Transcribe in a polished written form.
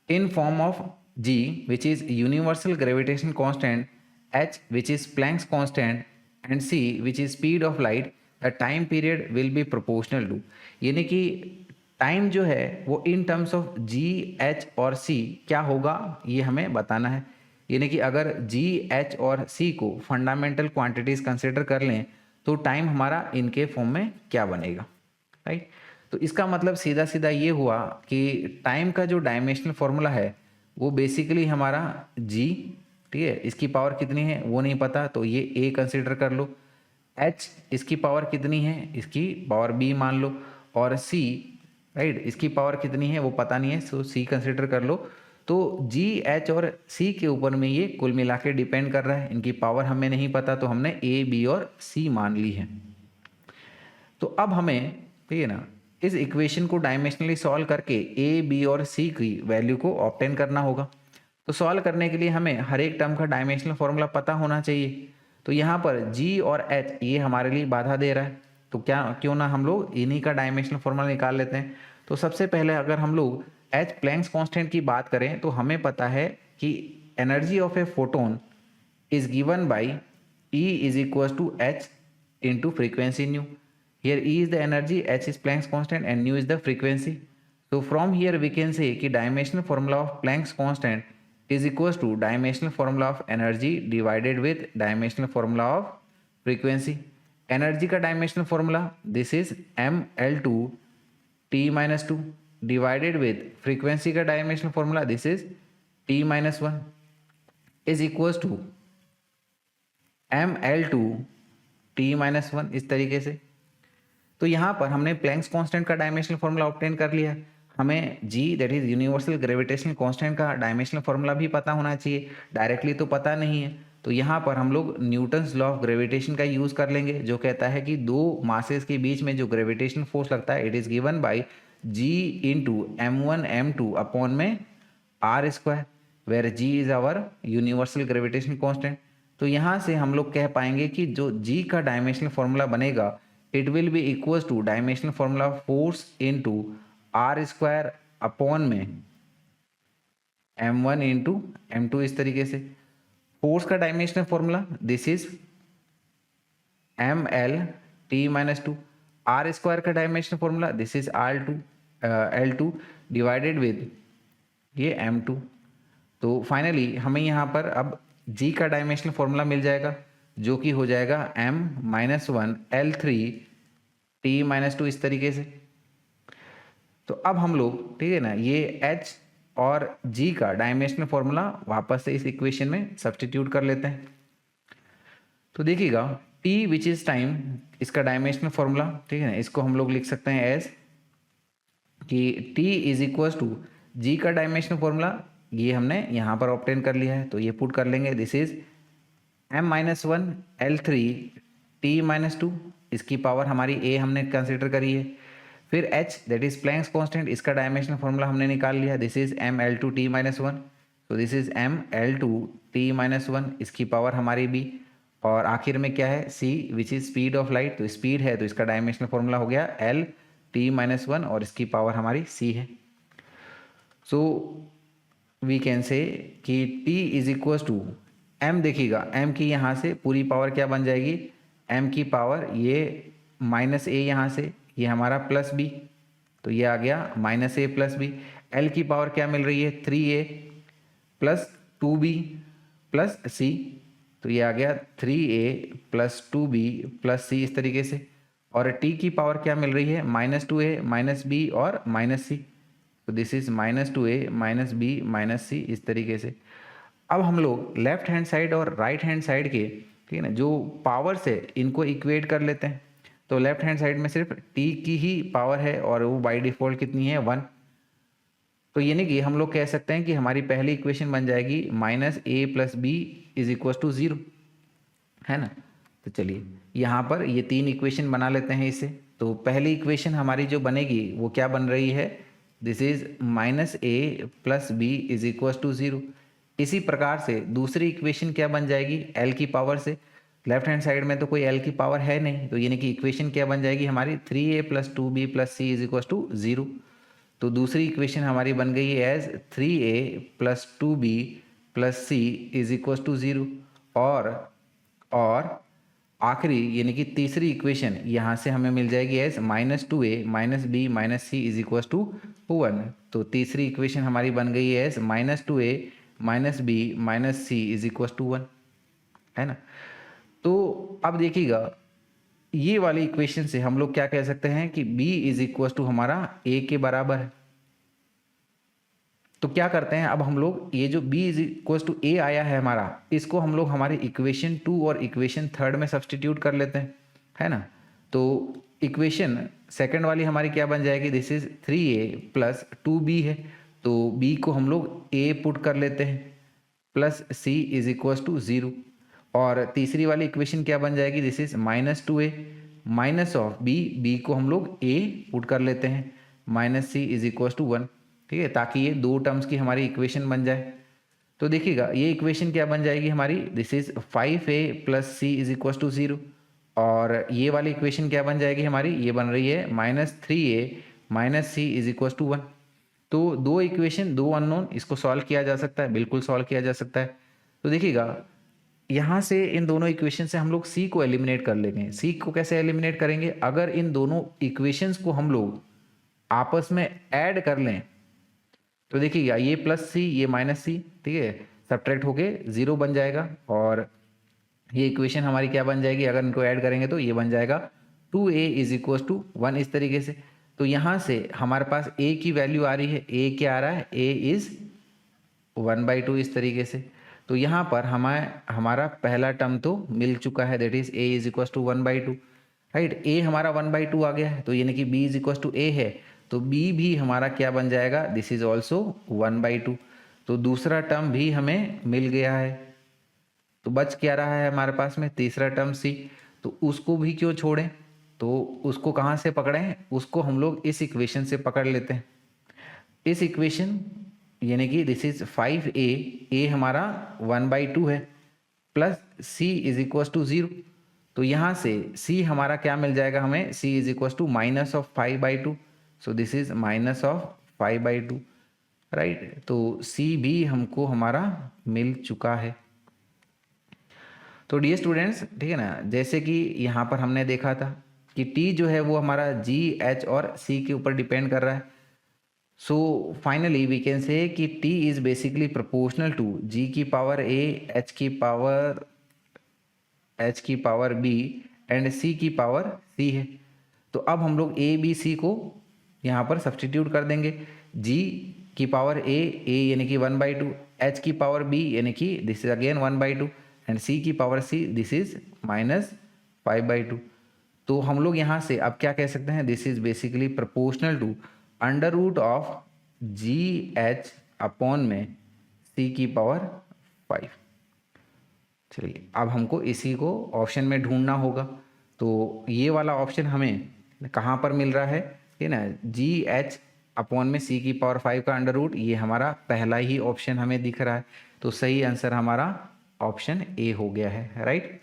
in form of g, which is universal gravitational constant, h, which is Planck's constant, and c, which is speed of light, the time period will be proportional to। यानी कि time जो है वो in terms of G, H और C क्या होगा ये हमें बताना है। यानी कि अगर जी, एच और सी को फंडामेंटल क्वांटिटीज कंसिडर कर लें तो टाइम हमारा इनके फॉर्म में क्या बनेगा, राइट। तो इसका मतलब सीधा सीधा ये हुआ कि टाइम का जो डायमेंशनल फॉर्मूला है वो बेसिकली हमारा जी, ठीक है, इसकी पावर कितनी है वो नहीं पता तो ये ए कंसिडर कर लो, एच इसकी पावर कितनी है इसकी पावर बी मान लो, और सी, राइट, इसकी पावर कितनी है वो पता नहीं है सो सी कंसिडर कर लो। तो जी, एच और सी के ऊपर में ये कुल मिला के डिपेंड कर रहा है, इनकी पावर हमें नहीं पता तो हमने ए, बी और सी मान ली है। तो अब हमें, ठीक है ना, इस इक्वेशन को डायमेंशनली सॉल्व करके ए, बी और सी की वैल्यू को ऑब्टेन करना होगा। तो सॉल्व करने के लिए हमें हर एक टर्म का डायमेंशनल फॉर्मूला पता होना चाहिए। तो यहाँ पर जी और एच ये हमारे लिए बाधा दे रहा है, तो क्या क्यों ना हम लोग इन्हीं का डायमेंशनल फॉर्मूला निकाल लेते हैं। तो सबसे पहले अगर हम लोग एच प्लैंक्स कांस्टेंट की बात करें तो हमें पता है कि energy of a photon is given by E is equals to h into frequency nu. Here E is the energy, h is Planck's constant and nu is the frequency. So from here we can say कि dimensional formula of Planck's constant is equals to dimensional formula of energy divided with dimensional formula of frequency. Energy का dimensional formula this is mL2 t minus 2 divided with frequency का dimensional formula this is t minus 1 is equals to mL2 t minus 1 इस तरीके से। तो यहाँ पर हमने Planck's constant का डायमेंशनल फॉर्मूला ऑब्टेन कर लिया। हमें g that is universal gravitational constant का डायमेंशनल फॉर्मूला भी पता होना चाहिए, डायरेक्टली तो पता नहीं है। तो यहाँ पर हम लोग न्यूटन्स लॉ ऑफ ग्रेविटेशन का यूज़ कर लेंगे जो कहता है कि दो मासेस के बीच में जो ग्रेविटेशन फोर्स लगता है it is given by g into m1 m2 upon में R square, where g is our universal gravitation constant. तो यहाँ से हम लोग कह पाएंगे कि जो g का डायमेंशनल फॉर्मूला बनेगा it will be equals to dimensional formula of force into R square upon में m1 इंटू m2 इस तरीके से। फोर्स का dimensional formula this is ml t minus 2, R square का dimensional formula this is l2 divided with ये m2। तो finally हमें यहाँ पर अब g का डायमेंशनल फॉर्मूला मिल जाएगा जो कि हो जाएगा m minus 1 L3 t minus 2 इस तरीके से। तो अब हम लोग, ठीक है ना, ये h और g का डायमेंशनल फॉर्मूला वापस से इस इक्वेशन में सब्स्टिट्यूट कर लेते हैं। तो देखिएगा t विच इज टाइम इसका डायमेंशनल फॉर्मूला, ठीक है ना, इसको हम लोग लिख सकते हैं एज कि t is equals to g का डायमेंशनल फॉर्मूला ये हमने यहाँ पर ऑब्टेन कर लिया है तो ये पुट कर लेंगे this is m minus 1 L3 t minus 2, इसकी पावर हमारी a हमने कंसिडर करी है। फिर h that is Planck's constant इसका डायमेंशनल फॉर्मूला हमने निकाल लिया this is mL2 t minus 1, तो this is mL2 t minus 1 इसकी पावर हमारी b, और आखिर में क्या है c which is speed of light, तो स्पीड है तो इसका डायमेंशनल फॉर्मूला हो गया l t माइनस 1 और इसकी पावर हमारी c है। सो वी कैन से कि t is equal to m, देखिएगा m की यहाँ से पूरी पावर क्या बन जाएगी, m की पावर ये माइनस a यहाँ से ये हमारा प्लस b, तो ये आ गया minus a plus b। l की पावर क्या मिल रही है 3a plus 2b plus c, तो ये आ गया 3a plus 2b plus c इस तरीके से। और t की पावर क्या मिल रही है माइनस 2a माइनस b और माइनस c, तो this is minus 2a minus b minus c इस तरीके से। अब हम लोग लेफ्ट हैंड साइड और राइट हैंड साइड के, ठीक है ना, जो पावर्स है इनको इक्वेट कर लेते हैं। तो लेफ्ट हैंड साइड में सिर्फ t की ही पावर है और वो बाय डिफॉल्ट कितनी है 1, तो यानी कि हम लोग कह सकते हैं कि हमारी पहली इक्वेशन बन जाएगी minus a plus B is equal to 0, है ना। तो चलिए यहाँ पर ये तीन इक्वेशन बना लेते हैं इससे। तो पहली इक्वेशन हमारी जो बनेगी वो क्या बन रही है, this is minus a plus B is equal to 0। इसी प्रकार से दूसरी इक्वेशन क्या बन जाएगी l की पावर से, लेफ्ट हैंड साइड में तो कोई l की पावर है नहीं, तो यानी कि इक्वेशन क्या बन जाएगी हमारी 3a plus 2b plus c is equal to 0। तो दूसरी इक्वेशन हमारी बन गई है as 3a plus 2b plus c is equal to 0। और आखिरी यानी कि तीसरी इक्वेशन यहाँ से हमें मिल जाएगी as -2a minus B minus C is equal to 1। तो तीसरी इक्वेशन हमारी बन गई है as -2a minus B minus C is equal to 1, है ना। तो अब देखिएगा ये वाली इक्वेशन से हम लोग क्या कह सकते हैं कि b इज इक्वल टू हमारा a के बराबर है। तो क्या करते हैं अब हम लोग, ये जो b is equal to a आया है हमारा, इसको हम लोग हमारे इक्वेशन 2 और इक्वेशन 3 में सब्सटीट्यूट कर लेते हैं, है ना। तो इक्वेशन सेकंड वाली हमारी क्या बन जाएगी, this is 3a plus 2b है, तो b को हम लोग a पुट कर लेते हैं plus c is equal to 0। और तीसरी वाली इक्वेशन क्या बन जाएगी, this is -2a minus of b को हम लोग a पुट कर लेते हैं minus c is equal to 1, ठीक है, ताकि ये दो टर्म्स की हमारी इक्वेशन बन जाए। तो देखिएगा ये इक्वेशन क्या बन जाएगी हमारी, this is 5a plus c is equal to 0। और ये वाली इक्वेशन क्या बन जाएगी हमारी, ये बन रही है -3a minus c is equal to 1। तो दो इक्वेशन, दो अननोन, इसको सॉल्व किया जा सकता है, बिल्कुल सॉल्व किया जा सकता है। तो देखिएगा यहाँ से इन दोनों इक्वेशन से हम लोग c को एलिमिनेट कर लेंगे। c को कैसे एलिमिनेट करेंगे, अगर इन दोनों इक्वेशंस को हम लोग आपस में ऐड कर लें तो देखिएगा ये प्लस c ये माइनस c, ठीक है, सब्ट्रैक्ट होके 0 बन जाएगा। और ये इक्वेशन हमारी क्या बन जाएगी, अगर इनको ऐड करेंगे तो ये बन जाएगा 2a इज इक्वल टू 1 इस तरीके से। तो यहाँ से हमारे पास a की वैल्यू आ रही है, a क्या आ रहा है, a इज 1/2 इस तरीके से। तो यहाँ पर हमारा पहला टर्म तो मिल चुका है, that is a is equal to 1/2, right. a हमारा 1/2 आ गया है, तो यानी कि b is equal to a है, तो b भी हमारा क्या बन जाएगा, दिस इज ऑल्सो 1/2। तो दूसरा टर्म भी हमें मिल गया है। तो बच क्या रहा है हमारे पास में, तीसरा टर्म c, तो उसको भी क्यों छोड़ें, तो उसको कहाँ से पकड़ें, उसको हम लोग इस इक्वेशन से पकड़ लेते हैं। इस इक्वेशन यानी कि दिस इज 5a, a हमारा 1/2 है plus c is equal to 0। तो यहाँ से c हमारा क्या मिल जाएगा हमें, c is equal to minus of 5/2, so this is minus of 5/2, right. तो c भी हमको हमारा मिल चुका है। तो डियर स्टूडेंट्स, ठीक है ना, जैसे कि यहाँ पर हमने देखा था कि t जो है वो हमारा g, h और c के ऊपर डिपेंड कर रहा है। So finally we can say कि t is basically proportional to g की पावर a, h की पावर b एंड c की पावर c है। तो अब हम लोग a b c को यहाँ पर सब्सटीट्यूट कर देंगे। g की पावर a यानी कि 1/2, h की पावर b यानी कि this is again 1/2 and c की पावर c दिस इज -5/2। तो हम लोग यहाँ से अब क्या कह सकते हैं, this is basically proportional to under root of G H upon में c की पावर 5। चलिए अब हमको इसी को ऑप्शन में ढूंढना होगा। तो ये वाला ऑप्शन हमें कहाँ पर मिल रहा है, ठीक है ना, जी एच अपॉन में c की पावर 5 का अंडर रूट, ये हमारा पहला ही ऑप्शन हमें दिख रहा है। तो सही आंसर हमारा ऑप्शन ए हो गया है, राइट।